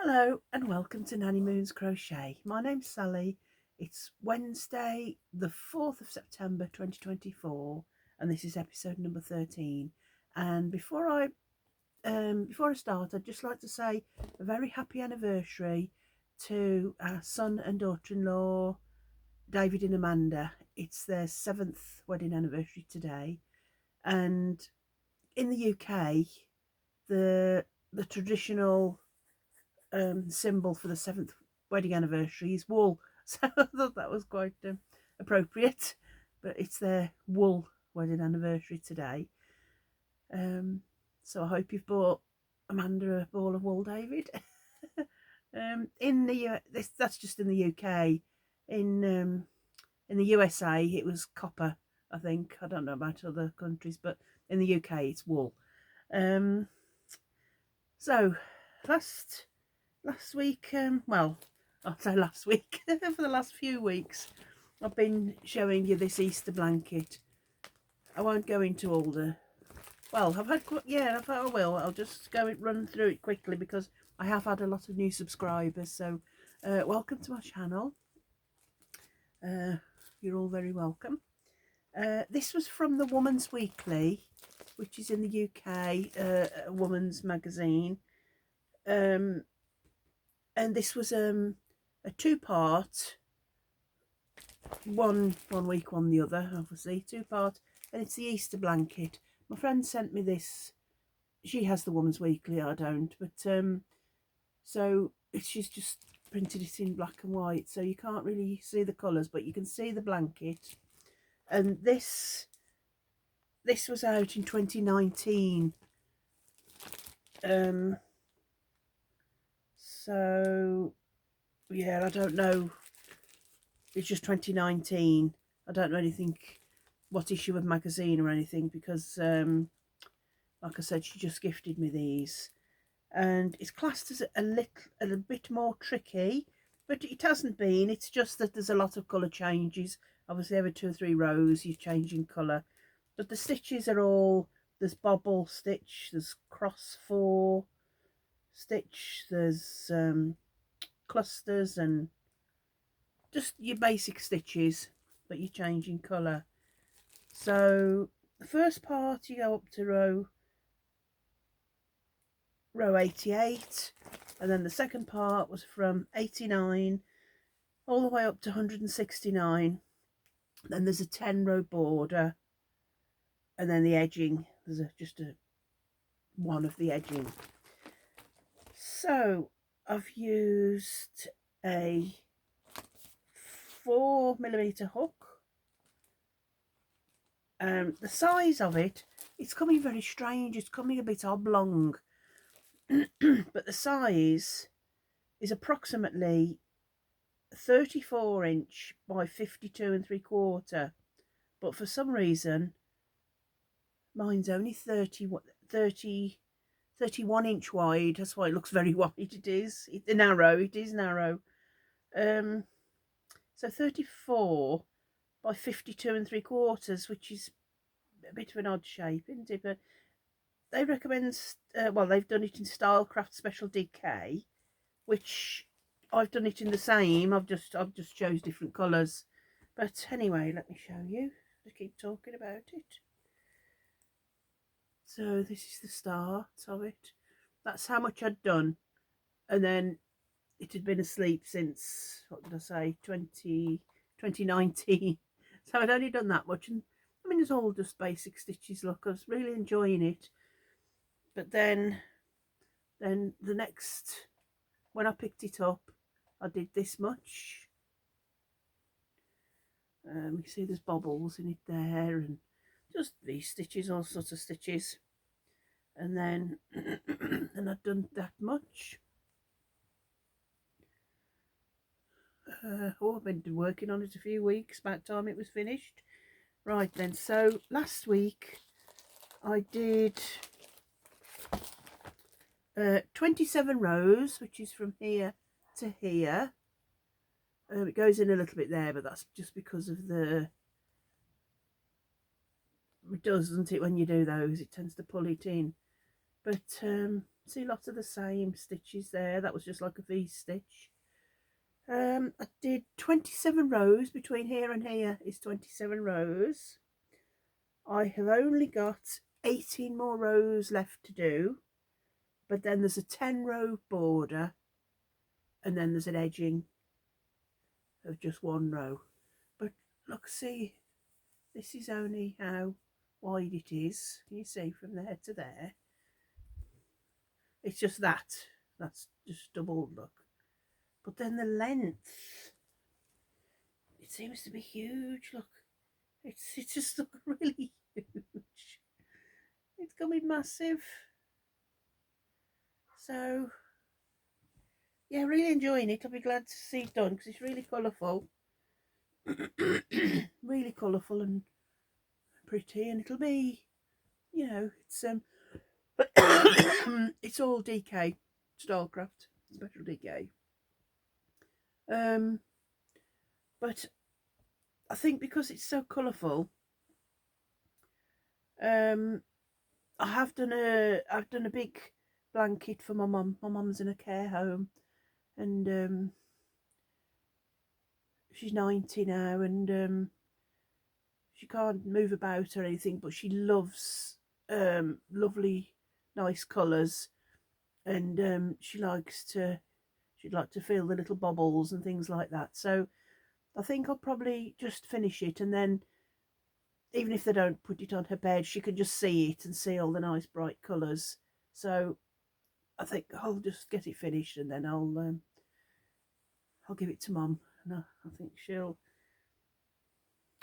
Hello and welcome to Nanny Moon's Crochet. My name's Sally. It's Wednesday the 4th of September 2024 and this is episode number 13. And before I start, I'd just like to say a very happy anniversary to our son and daughter-in-law David and Amanda. It's their 7th wedding anniversary today, and in the UK the traditional symbol for the 7th wedding anniversary is wool. So I thought that was quite appropriate. But it's their wool wedding anniversary today. So I hope you've bought Amanda a ball of wool, David. In the that's just in the UK. In the USA it was copper, I think. I don't know about other countries, but in the UK it's wool. So last week, well, I'll say last week, for the last few weeks, I've been showing you this Easter blanket. I won't go into all the, well, I thought I will. I'll just run through it quickly because I have had a lot of new subscribers. So welcome to my channel. You're all very welcome. This was from the Woman's Weekly, which is in the UK, a woman's magazine. And this was a two-part, one week, one the other, obviously, two-part, and it's the Easter blanket. My friend sent me this. She has the Woman's Weekly, I don't, but so she's just printed it in black and white, so you can't really see the colours, but you can see the blanket. And this was out in 2019. So yeah, I don't know. It's just 2019. I don't know anything, what issue of magazine or anything, because like I said, she just gifted me these, and it's classed as a bit more tricky, but it hasn't been. It's just that there's a lot of colour changes. Obviously every 2 or 3 rows you're changing colour, but the stitches are all, there's bobble stitch, there's cross 4 stitch, there's clusters, and just your basic stitches, but you're changing colour. So the first part, you go up to row 88, and then the second part was from 89 all the way up to 169. Then there's a 10-row border, and then the edging, there's just one of the edging. So I've used a 4mm hook. The size of it, it's coming very strange. It's coming a bit oblong, but the size is approximately 34" by 52 3/4. But for some reason, mine's only 31" wide. That's why it looks very wide. It is narrow. It is narrow. So 34 by 52 3/4, which is a bit of an odd shape, isn't it? But they recommend, well, they've done it in Stylecraft Special DK, which I've done it in the same. I've just chose different colours. But anyway, let me show you. I keep talking about it. So this is the start of it. That's how much I'd done, and then it had been asleep since, what did I say, 2019. So I'd only done that much, and I mean, it's all just basic stitches. Look, I was really enjoying it. But then the next, when I picked it up, I did this much. You see there's bobbles in it there, and just these stitches, all sorts of stitches. And then and I'd done that much. I've been working on it a few weeks, about time it was finished. Right then, so last week I did 27 rows, which is from here to here. It goes in a little bit there, but that's just because of it does, doesn't it, when you do those, it tends to pull it in. But See lots of the same stitches there. That was just like a V stitch. I did 27 rows. Between here and here is 27 rows. I have only got 18 more rows left to do, but then there's a 10-row border, and then there's an edging of just 1 row. But look, see, this is only how wide it is. Can you see from there to there? It's just that. That's just double, look. But then the length, it seems to be huge. Look, it's just really huge. It's gonna be massive. So yeah, really enjoying it. I'll be glad to see it done because it's really colourful. Really colourful and pretty, and it'll be, you know, it's it's all DK Stylecraft special DK. But I think because it's so colourful, I've done a big blanket for my mum. My mum's in a care home, and she's 90 now, and she can't move about or anything, but she loves lovely, nice colours, and she'd like to feel the little bobbles and things like that. So I think I'll probably just finish it, and then even if they don't put it on her bed, she can just see it and see all the nice bright colours. So I think I'll just get it finished, and then I'll give it to Mum, and I think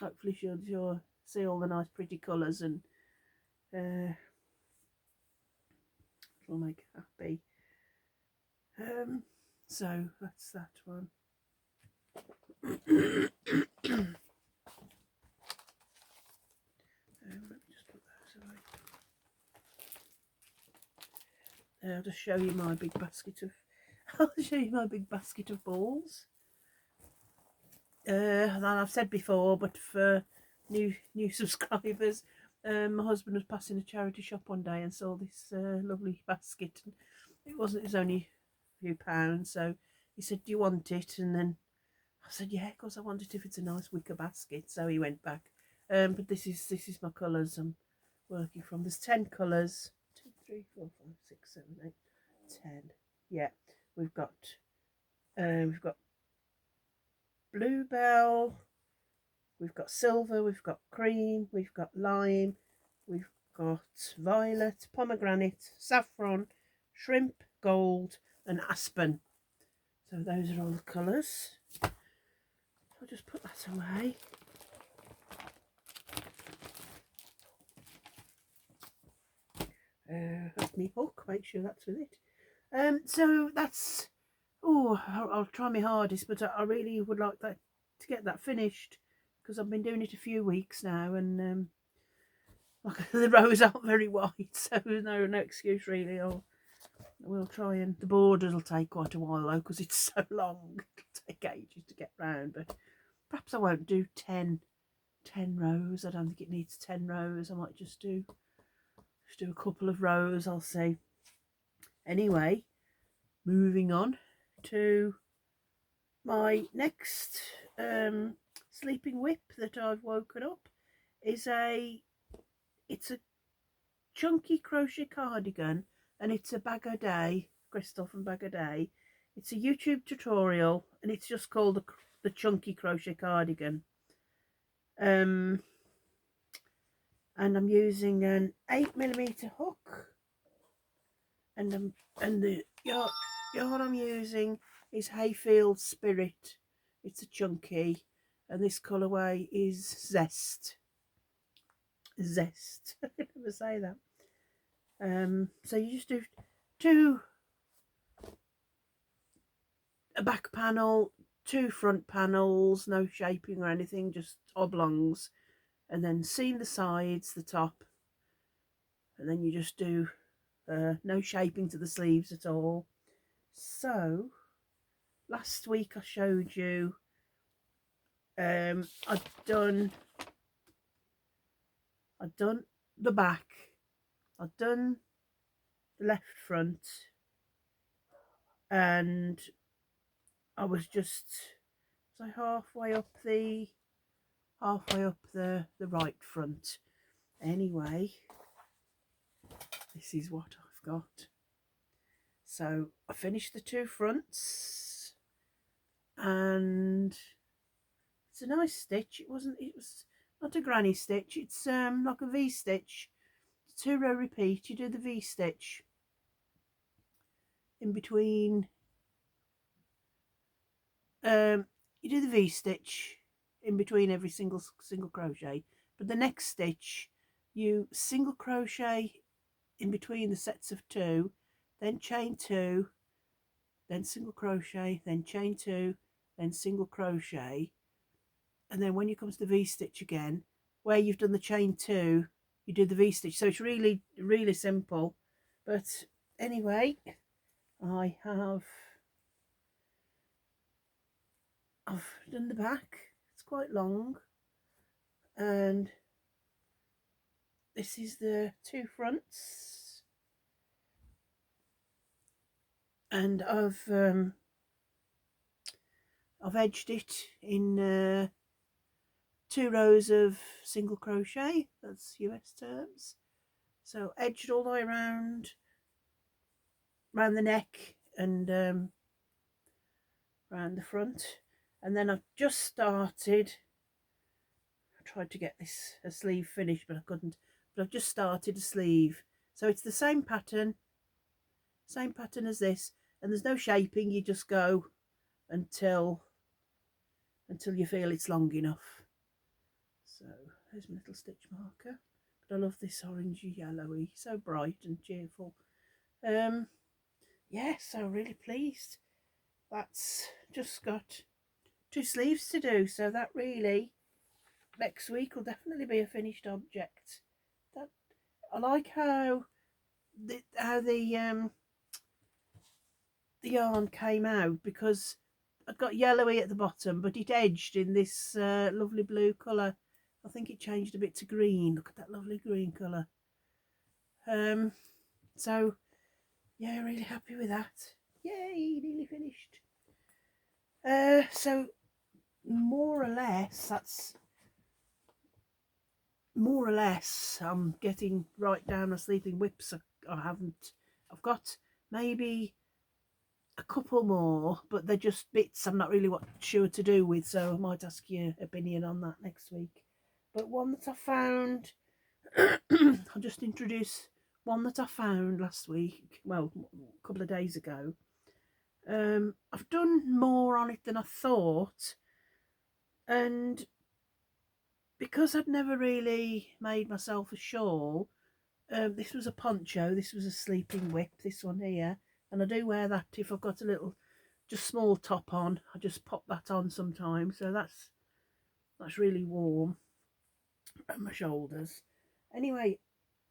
hopefully she'll see all the nice pretty colours, and it'll make her happy. So that's that one. Let me just put those away. I'll just show you my big basket of balls. That I've said before, but for new subscribers, my husband was passing a charity shop one day and saw this lovely basket. It was only a few pounds, so he said, "Do you want it?" And then I said, "Yeah, of course I want it if it's a nice wicker basket." So he went back. But this is my colours I'm working from. There's 10 colours. 2, 3, 4, 5, 6, 7, 8, 10. Yeah, we've got bluebell, we've got silver, we've got cream, we've got lime, we've got violet, pomegranate, saffron, shrimp, gold, and aspen. So those are all the colours. I'll just put that away. That's me hook, make sure that's with it. So that's, I'll try my hardest, but I really would like that to get that finished, because I've been doing it a few weeks now, and like the rows aren't very wide, so there's no excuse really. We'll try, and the borders will take quite a while though, because it's so long. It'll take ages to get round, but perhaps I won't do 10 rows. I don't think it needs 10 rows. I might just do a couple of rows, I'll see. Anyway, moving on to my next sleeping whip that I've woken up is it's a chunky crochet cardigan, and it's a Bag O' Day, Crystal from Bag O' Day. It's a YouTube tutorial, and it's just called the chunky crochet cardigan. And I'm using an 8mm hook, and the yarn I'm using is Hayfield Spirit. It's a chunky, and this colourway is Zest. I can never say that. So you just do a back panel, 2 front panels, no shaping or anything, just oblongs, and then seam the sides, the top, and then you just do no shaping to the sleeves at all. So last week I showed you I'd done the back, I'd done the left front, and I was just halfway up the right front. Anyway, this is what I've got. So I finished the two fronts, and it's a nice stitch. It was not a granny stitch. It's like a V stitch. 2-row repeat. You do the V stitch in between. You do the V stitch in between every single crochet, but the next stitch you single crochet in between the sets of 2, then chain 2, then single crochet, then chain 2, then single crochet, and then when you come to the V stitch again, where you've done the chain 2, you do the V stitch. So it's really simple. But anyway, I've done the back. It's quite long, and this is the two fronts, and I've edged it in 2 rows of single crochet. That's US terms. So edged all the way around the neck and around the front, and then I've just started. I tried to get a sleeve finished, but I couldn't. But I've just started a sleeve, so it's the same pattern as this, and there's no shaping. You just go until you feel it's long enough. So there's my little stitch marker. But I love this orangey yellowy, so bright and cheerful. Yeah, so really pleased. That's just got 2 sleeves to do, so that really next week will definitely be a finished object. That I like how the yarn came out, because I've got yellowy at the bottom, but it edged in this lovely blue colour. I think it changed a bit to green. Look at that lovely green colour. So yeah, really happy with that. Yay, nearly finished. So more or less I'm getting right down my sleeping whips. I've got maybe a couple more, but they're just bits I'm not really sure to do with, so I might ask your opinion on that next week. But one that I found, I'll just introduce one that I found last week, well, a couple of days ago. I've done more on it than I thought, and because I'd never really made myself a shawl, this was a poncho, this was a sleeping whip, this one here, and I do wear that if I've got a little just small top on. I just pop that on sometimes, so that's really warm at my shoulders. Anyway,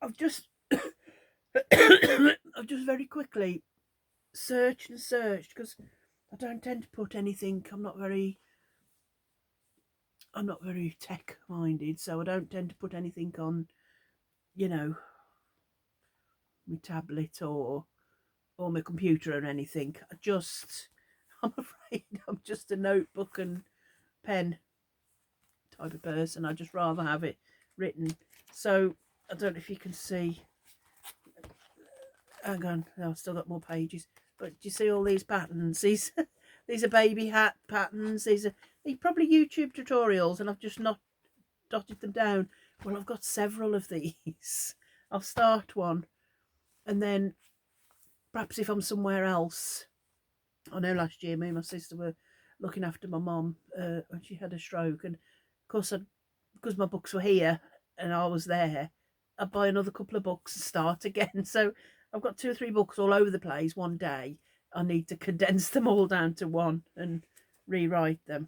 I've just I've just very quickly searched because I don't tend to put anything. I'm not very tech minded, so I don't tend to put anything on, my tablet or my computer or anything. I'm afraid I'm just a notebook and pen type of person. I just rather have it written. So I don't know if you can see. Hang on, I've still got more pages. But do you see all these patterns? These are baby hat patterns. These are probably YouTube tutorials, and I've just not dotted them down. Well, I've got several of these. I'll start one, and then perhaps if I'm somewhere else. I know last year me and my sister were looking after my mum when she had a stroke, and of course because my books were here and I was there, I'd buy another couple of books and start again. So I've got 2 or 3 books all over the place one day. I need to condense them all down to one and rewrite them.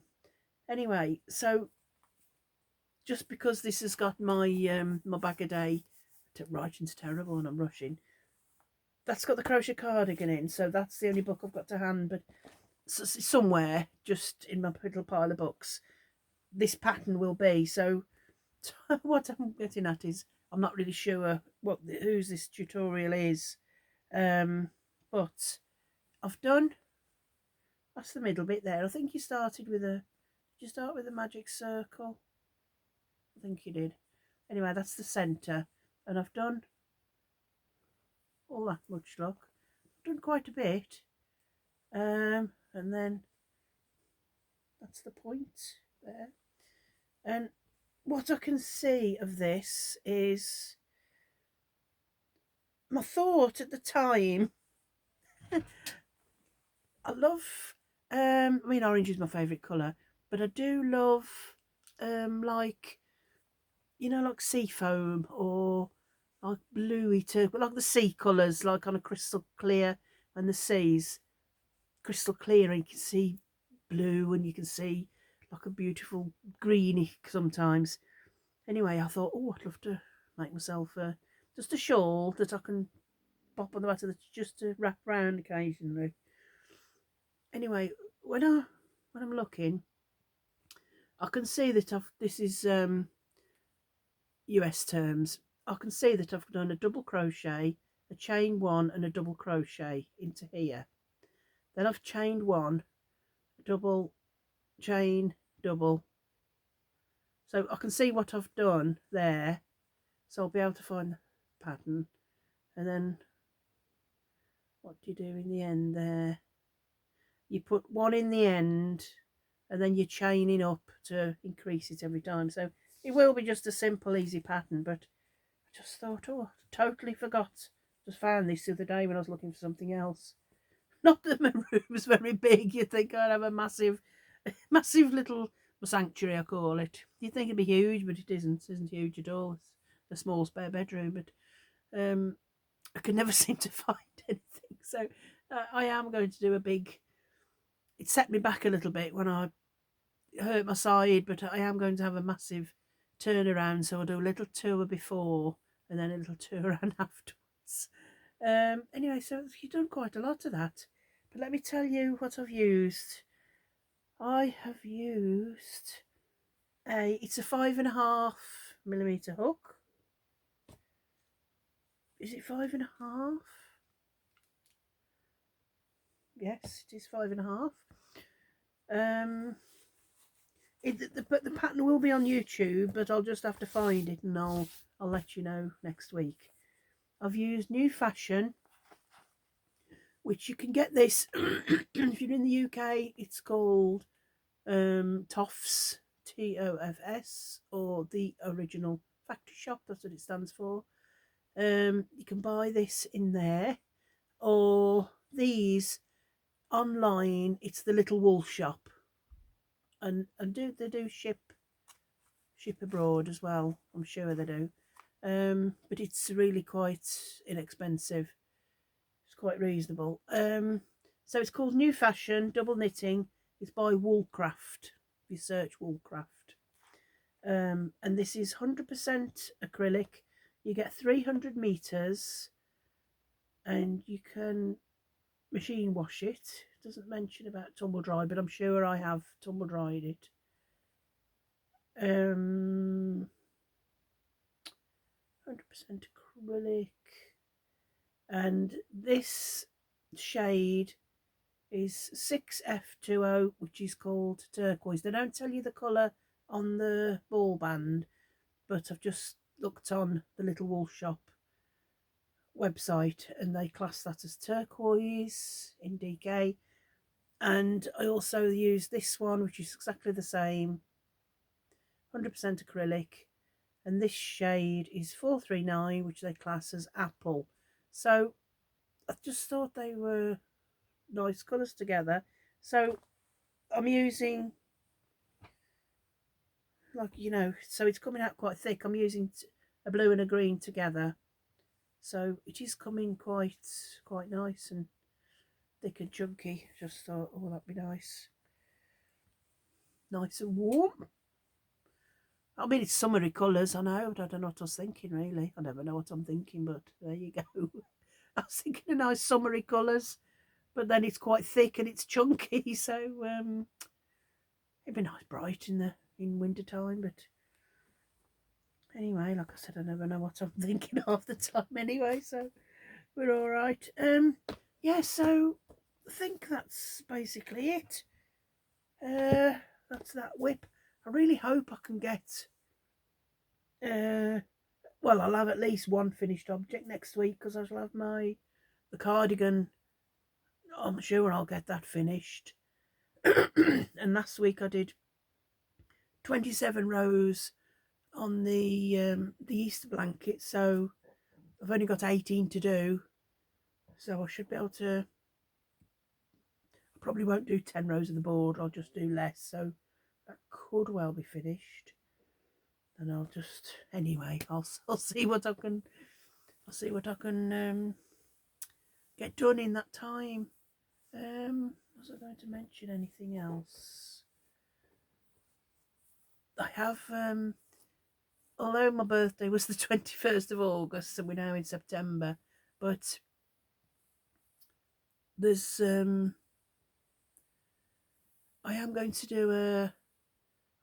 Anyway, so just because this has got my my bag a day, writing's terrible and I'm rushing, that's got the crochet cardigan in, so that's the only book I've got to hand. But somewhere just in my little pile of books this pattern will be. So what I'm getting at is I'm not really sure whose this tutorial is, But I've done, that's the middle bit there. I think you started with a, did you start with a magic circle? I think you did. Anyway, that's the centre, and I've done all that much luck. I've done quite a bit, and then that's the point there. And what I can see of this is, my thought at the time, I love, I mean, orange is my favourite colour, but I do love, like, you know, like sea foam, or like bluey turquoise, like the sea colours, like on a crystal clear, and the sea's crystal clear, and you can see blue, and you can see like a beautiful greeny sometimes. Anyway, I thought, oh, I'd love to make myself just a shawl that I can pop on the back of the, just to wrap around occasionally. Anyway, when I'm looking, I can see that this is US terms. I can see that I've done a double crochet, a chain one, and a double crochet into here. Then I've chained one, double, chain, double. So I can see what I've done there. So I'll be able to find the pattern. And then what do you do in the end there? You put one in the end, and then you're chaining up to increase it every time. So it will be just a simple, easy pattern, but I just thought, oh, I totally forgot. Just found this the other day when I was looking for something else. Not that my room's very big. You'd think I'd have a massive, massive little sanctuary, I call it. You'd think it'd be huge, but it isn't. It isn't huge at all. It's a small spare bedroom, but I could never seem to find anything. So I am going to do a big, it set me back a little bit when I hurt my side, but I am going to have a massive turnaround. So I'll do a little tour before and then a little tour around afterwards. Anyway, so you've done quite a lot of that. But let me tell you what I've used. I have used it's a 5.5mm hook. Is it 5.5? Yes, it is 5.5. The pattern will be on YouTube, but I'll just have to find it, and I'll let you know next week. I've used New Fashion, which you can get this if you're in the UK. It's called Toffs, TOFS, or the original factory shop. That's what it stands for. You can buy this in there, or these online. It's the Little Wool Shop, and they do ship abroad as well. I'm sure they do. But it's really quite inexpensive. It's quite reasonable. So it's called New Fashion Double Knitting. It's by Woolcraft. If you search Woolcraft. And this is 100% acrylic. You get 300 meters, and you can machine wash it. It doesn't mention about tumble dry, but I'm sure I have tumble dried it. 100% acrylic, and this shade is 6F20, which is called turquoise. They don't tell you the colour on the ball band, but I've just looked on the Little Wool Shop website, and they class that as turquoise in DK. And I also use this one, which is exactly the same, 100% acrylic, and this shade is 439, which they class as apple. So I just thought they were nice colours together. So I'm using, like, you know, so it's coming out quite thick. I'm using a blue and a green together, so it is coming quite nice and thick and chunky. Just thought, oh, that'd be nice and warm. I mean, it's summery colours, I know, but I don't know what I was thinking, really. I never know what I'm thinking, but there you go. I was thinking of nice summery colours, but then it's quite thick and it's chunky, so it'd be nice bright in winter time. But anyway, like I said, I never know what I'm thinking half the time anyway, so we're all right. Yeah, so I think that's basically it. That's that whip. I really hope I can get. Well, I'll have at least one finished object next week because I shall have the cardigan. I'm sure I'll get that finished. And last week I did 27 rows on the Easter blanket, so I've only got 18 to do. So I should be able to. I probably won't do 10 rows of the board. I'll just do less. So that could well be finished. And I'll just anyway. I'll see what I can. I'll see what I can get done in that time. Was I going to mention anything else? I have although my birthday was the 21st of August and we're now in September, but there's I am going to do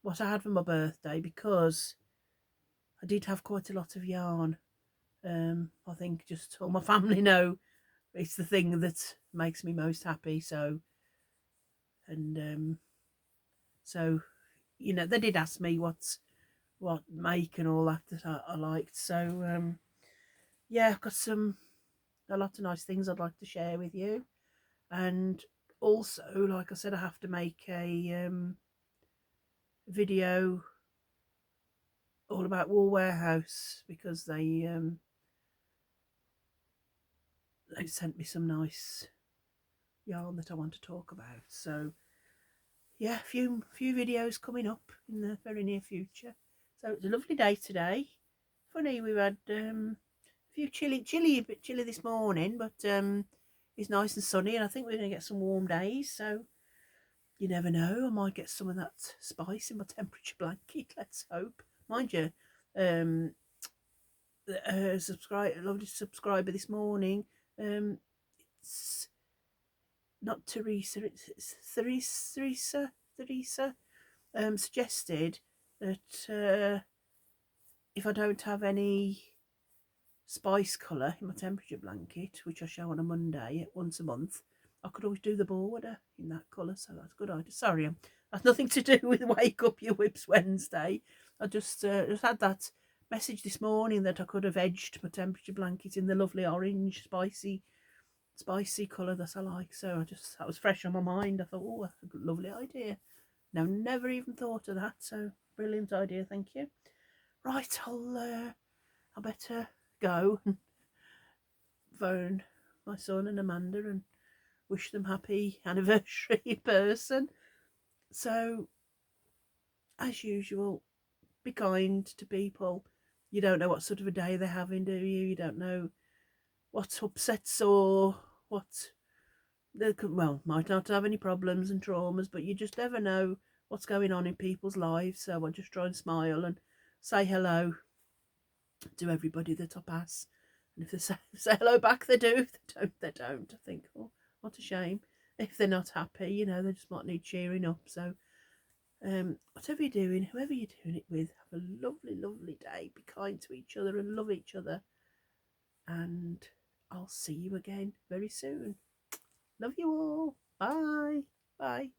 what I had for my birthday because I did have quite a lot of yarn. I think just all my family know it's the thing that makes me most happy. So, and so, you know, they did ask me what make and all that I liked. So, yeah, I've got a lot of nice things I'd like to share with you, and also, like I said, I have to make a video all about Wool Warehouse because they sent me some nice yarn that I want to talk about. So yeah, a few videos coming up in the very near future. So it's a lovely day today. Funny, we've had a few a bit chilly this morning, but it's nice and sunny, and I think we're going to get some warm days. So you never know, I might get some of that spice in my temperature blanket. Let's hope. Mind you, lovely subscriber this morning. It's not Teresa, it's Theresa, suggested that if I don't have any spice colour in my temperature blanket, which I show on a Monday once a month, I could always do the border in that colour. So that's a good idea. Sorry, that's nothing to do with Wake Up Your Whips Wednesday. I just had that message this morning that I could have edged my temperature blanket in the lovely orange spicy colour that I like. So that was fresh on my mind. I thought, oh, that's a lovely idea. No, never even thought of that. So brilliant idea, thank you. Right, I better go and phone my son and Amanda and wish them happy anniversary in person. So, as usual, be kind to people. You don't know what sort of a day they're having, do you? You don't know what upsets or what they could, well, might not have any problems and traumas, but you just never know what's going on in people's lives. So I just try and smile and say hello to everybody that I pass. And if they say hello back, they do. If they don't, they don't. I think, oh, what a shame. If they're not happy, you know, they just might need cheering up. So whatever you're doing, whoever you're doing it with, have a lovely, lovely day. Be kind to each other and love each other. And I'll see you again very soon. Love you all. Bye. Bye.